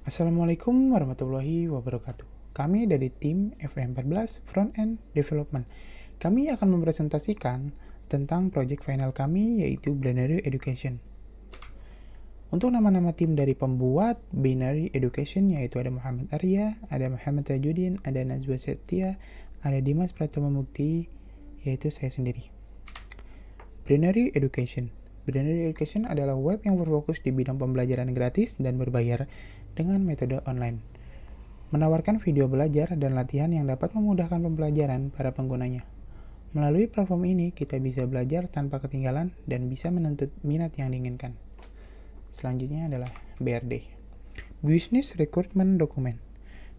Assalamualaikum warahmatullahi wabarakatuh. Kami dari tim FM14 Front-End Development. Kami akan mempresentasikan tentang project final kami yaitu Binary Education. Untuk nama-nama tim dari pembuat Binary Education yaitu ada Muhammad Arya, ada Muhammad Tajuddin, ada Najwa Setia, ada Dimas Pratama Mukti, yaitu saya sendiri. Binary Education. Binary Education adalah web yang berfokus di bidang pembelajaran gratis dan berbayar dengan metode online. Menawarkan video belajar dan latihan yang dapat memudahkan pembelajaran para penggunanya. Melalui platform ini, kita bisa belajar tanpa ketinggalan dan bisa menuntut minat yang diinginkan. Selanjutnya adalah BRD. Business Recruitment Document.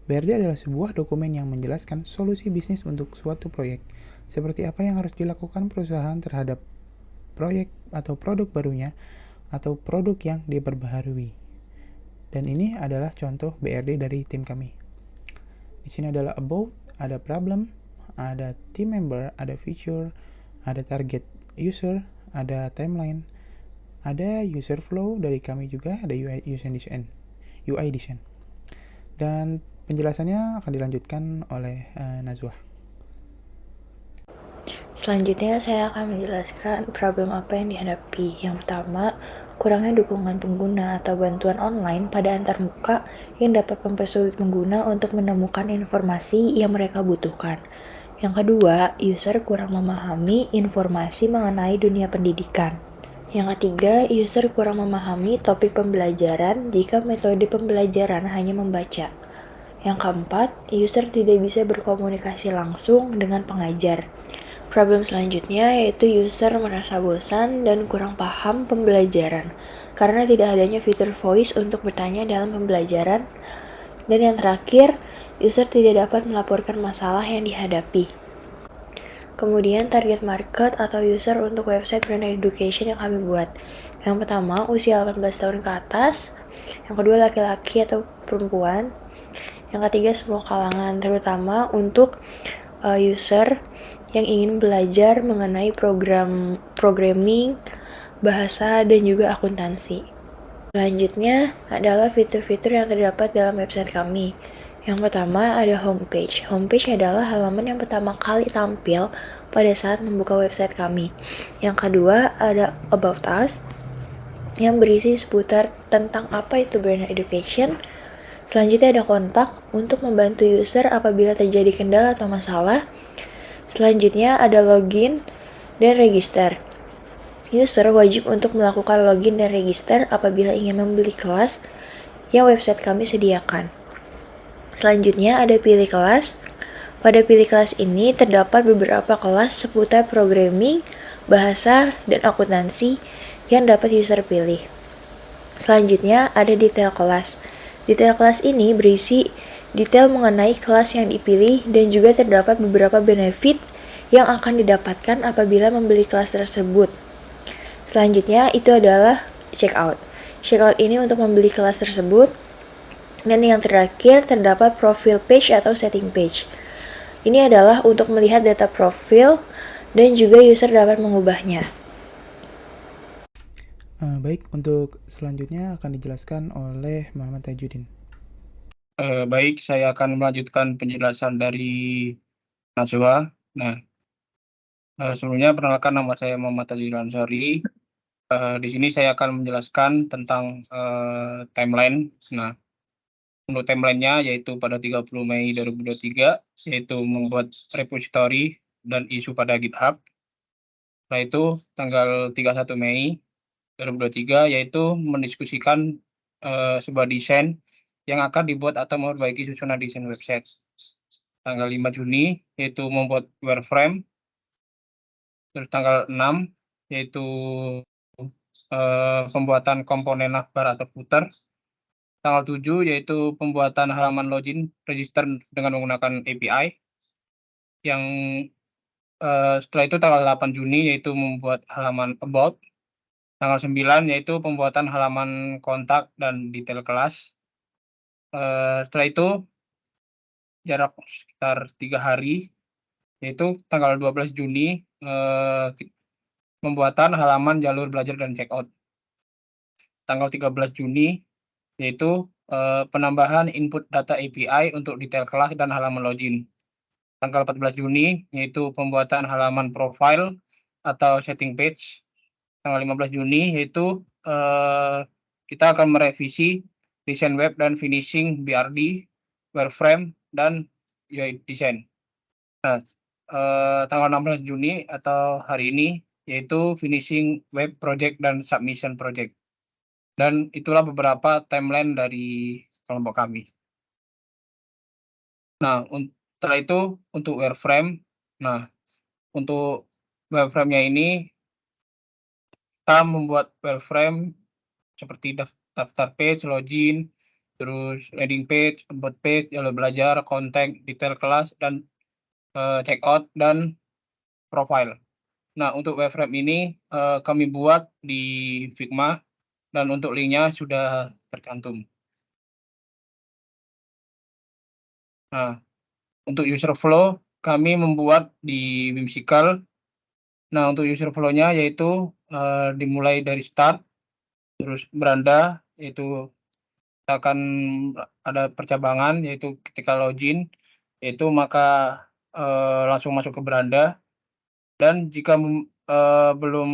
BRD adalah sebuah dokumen yang menjelaskan solusi bisnis untuk suatu proyek, seperti apa yang harus dilakukan perusahaan terhadap proyek atau produk barunya, atau produk yang diperbaharui. Dan ini adalah contoh BRD dari tim kami. Di sini adalah about, ada problem, ada team member, ada feature, ada target user, ada timeline, ada user flow dari kami juga, ada UI design. Dan penjelasannya akan dilanjutkan oleh Najwa. Selanjutnya saya akan menjelaskan problem apa yang dihadapi. Yang pertama, kurangnya dukungan pengguna atau bantuan online pada antarmuka yang dapat mempersulit pengguna untuk menemukan informasi yang mereka butuhkan. Yang kedua, user kurang memahami informasi mengenai dunia pendidikan. Yang ketiga, user kurang memahami topik pembelajaran jika metode pembelajaran hanya membaca. Yang keempat, user tidak bisa berkomunikasi langsung dengan pengajar. Problem selanjutnya yaitu user merasa bosan dan kurang paham pembelajaran karena tidak adanya fitur voice untuk bertanya dalam pembelajaran. Dan yang terakhir, user tidak dapat melaporkan masalah yang dihadapi. Kemudian target market atau user untuk website brand education yang kami buat. Yang pertama, usia 18 tahun ke atas. Yang kedua, laki-laki atau perempuan. Yang ketiga, semua kalangan, terutama untuk user yang ingin belajar mengenai programming, bahasa, dan juga akuntansi. Selanjutnya adalah fitur-fitur yang terdapat dalam website kami. Yang pertama ada homepage. Homepage adalah halaman yang pertama kali tampil pada saat membuka website kami. Yang kedua ada About Us yang berisi seputar tentang apa itu brand education. Selanjutnya ada kontak untuk membantu user apabila terjadi kendala atau masalah. Selanjutnya ada login dan register. User wajib untuk melakukan login dan register apabila ingin membeli kelas yang website kami sediakan. Selanjutnya ada pilih kelas. Pada pilih kelas ini terdapat beberapa kelas seputar programming, bahasa, dan akuntansi yang dapat user pilih. Selanjutnya ada detail kelas. Detail kelas ini berisi detail mengenai kelas yang dipilih dan juga terdapat beberapa benefit yang akan didapatkan apabila membeli kelas tersebut. Selanjutnya itu adalah checkout. Checkout ini untuk membeli kelas tersebut. Dan yang terakhir terdapat profile page atau setting page. Ini adalah untuk melihat data profil dan juga user dapat mengubahnya. Baik, untuk selanjutnya akan dijelaskan oleh Muhammad Tajuddin. Baik, saya akan melanjutkan penjelasan dari Najwa. Nah, sebelumnya perkenalkan nama saya Muhammad Tajuddin Ansori. Di sini saya akan menjelaskan tentang timeline. Nah, untuk timelinenya yaitu pada 30 Mei 2023, yaitu membuat repository dan isu pada GitHub. Setelah itu tanggal 31 Mei 2023 yaitu mendiskusikan sebuah desain yang akan dibuat atau memperbaiki susunan desain website. Tanggal 5 Juni yaitu membuat wireframe. Terus tanggal 6 yaitu pembuatan komponen navbar atau footer. Tanggal 7 yaitu pembuatan halaman login register dengan menggunakan API. Yang setelah itu tanggal 8 Juni yaitu membuat halaman about. Tanggal 9 yaitu pembuatan halaman kontak dan detail kelas. Setelah itu jarak sekitar 3 hari yaitu tanggal 12 Juni pembuatan halaman jalur belajar dan checkout. Tanggal 13 Juni yaitu penambahan input data API untuk detail kelas dan halaman login. Tanggal 14 Juni, yaitu pembuatan halaman profile atau setting page. Tanggal 15 Juni, yaitu kita akan merevisi desain web dan finishing BRD, wireframe, dan UI design. Nah, tanggal 16 Juni atau hari ini, yaitu finishing web project dan submission project. Dan itulah beberapa timeline dari kelompok kami. Nah, setelah itu untuk wireframe, nah untuk wireframe-nya ini kita membuat wireframe seperti daftar page, login, terus landing page, about page, jalur belajar, kontak, detail kelas, dan checkout dan profile. Nah, untuk wireframe ini kami buat di Figma dan untuk linknya sudah tercantum. Nah, untuk user flow kami membuat di Whimsical. Nah, untuk user flow-nya yaitu dimulai dari start, terus beranda, yaitu kita akan ada percabangan, yaitu ketika login, yaitu maka langsung masuk ke beranda. Dan jika belum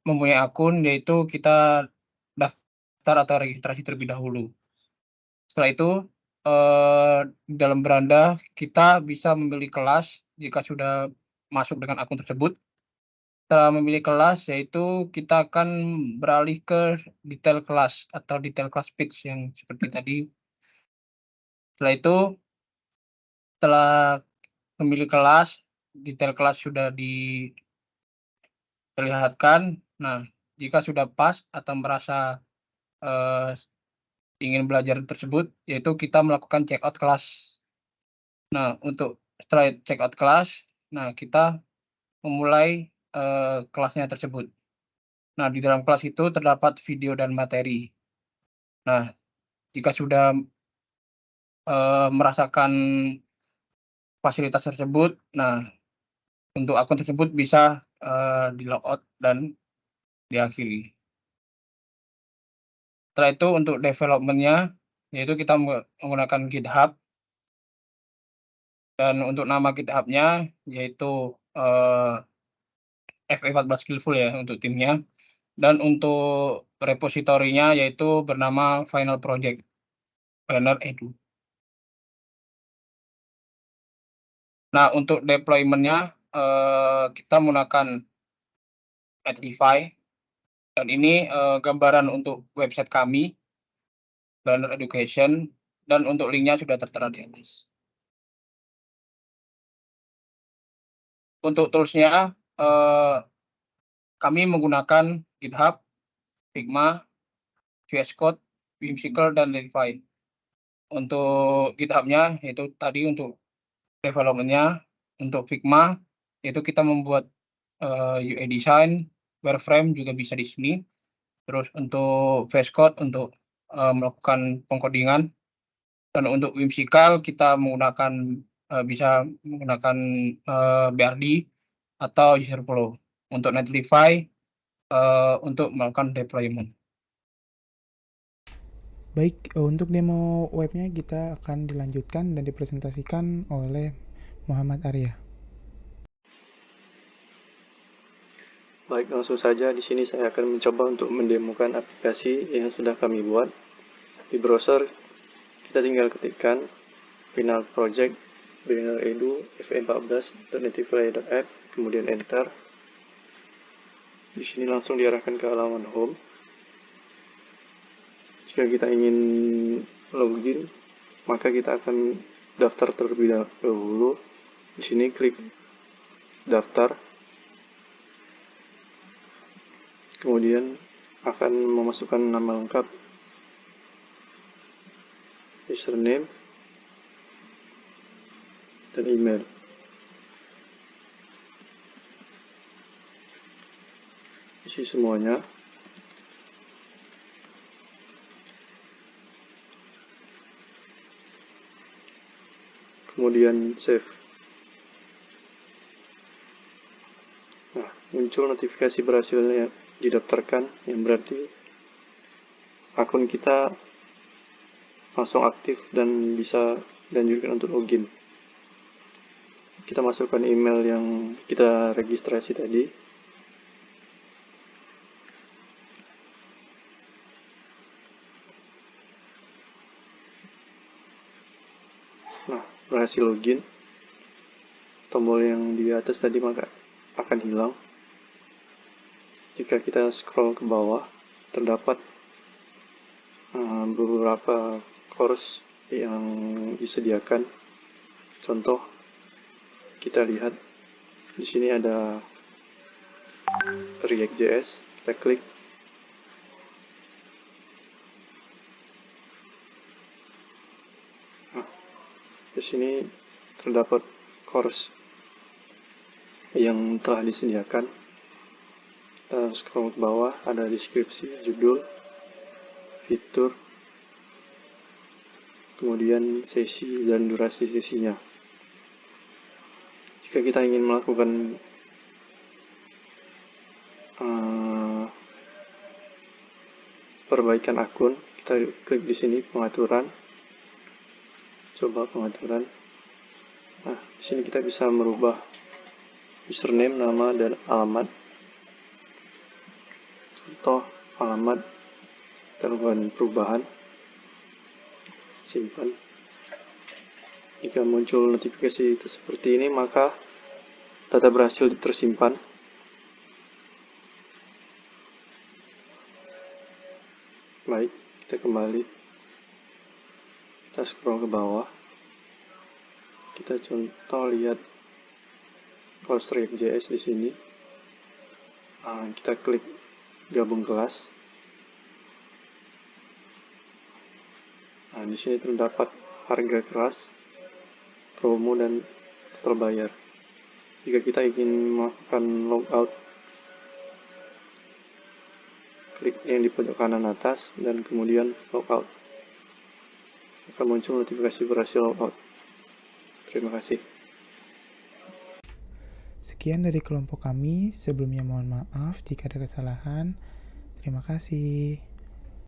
mempunyai akun, yaitu kita daftar atau registrasi terlebih dahulu. Setelah itu, di dalam beranda kita bisa memilih kelas jika sudah masuk dengan akun tersebut. Setelah memilih kelas, yaitu kita akan beralih ke detail kelas atau detail kelas page yang seperti tadi. Setelah itu, setelah memilih kelas, detail kelas sudah diperlihatkan. Nah, jika sudah pas atau merasa ingin belajar tersebut, yaitu kita melakukan checkout kelas. Nah, untuk setelah checkout kelas, nah kita memulai kelasnya tersebut. Nah, di dalam kelas itu terdapat video dan materi. Nah, jika sudah merasakan fasilitas tersebut, nah untuk akun tersebut bisa di-logout dan diakhiri. Setelah itu untuk development-nya, yaitu kita menggunakan GitHub. Dan untuk nama GitHub-nya yaitu FE14 Skillful ya untuk timnya. Dan untuk repositorinya yaitu bernama Final Project Planner Edu. Nah, untuk deployment-nya kita menggunakan Netlify, dan ini gambaran untuk website kami, Planner Education, dan untuk linknya sudah tertera di atas. Untuk tools-nya kami menggunakan GitHub, Figma, VS Code, Whimsical, dan Netlify. Untuk GitHub-nya yaitu tadi untuk development-nya, untuk Figma yaitu kita membuat UI design, wireframe juga bisa di sini. Terus untuk VS Code untuk melakukan pengkodingan, dan untuk Whimsical kita menggunakan bisa menggunakan BRD atau user flow. Untuk Netlify untuk melakukan deployment. Baik, untuk demo webnya kita akan dilanjutkan dan dipresentasikan oleh Muhammad Arya. Baik, langsung saja di sini saya akan mencoba untuk mendemokan aplikasi yang sudah kami buat. Di browser kita tinggal ketikkan Final Project Planner Edu fe14.netlify.app, kemudian enter. Di sini langsung diarahkan ke halaman home. Jika kita ingin login, maka kita akan daftar terlebih dahulu. Di sini klik daftar. Kemudian akan memasukkan nama lengkap, username, dan email. Isi semuanya. Kemudian save. Nah, muncul notifikasi berhasilnya didaftarkan, yang berarti akun kita langsung aktif dan bisa dianjurkan untuk login. Kita masukkan email yang kita registrasi tadi. Nah, berhasil login. Tombol yang di atas tadi maka akan hilang. Jika kita scroll ke bawah, terdapat beberapa course yang disediakan. Contoh, kita lihat di sini ada React.js. Kita klik. Nah, di sini terdapat course yang telah disediakan. Kita scroll ke bawah, ada deskripsi, judul, fitur, kemudian sesi dan durasi sesinya. Jika kita ingin melakukan perbaikan akun, kita klik di sini pengaturan. Coba pengaturan. Nah, di sini kita bisa merubah username, nama, dan alamat. Contoh alamat, kita lakukan perubahan, simpan. Jika muncul notifikasi seperti ini, maka data berhasil tersimpan. Baik, kita kembali. Kita scroll ke bawah. Kita contoh lihat course React.js di sini. Kita klik gabung kelas. Nah, di sini terdapat harga kelas, promo, dan total bayar. Jika kita ingin melakukan logout, klik yang di pojok kanan atas dan kemudian logout. Akan muncul notifikasi berhasil logout. Terima kasih. Sekian dari kelompok kami. Sebelumnya mohon maaf jika ada kesalahan. Terima kasih.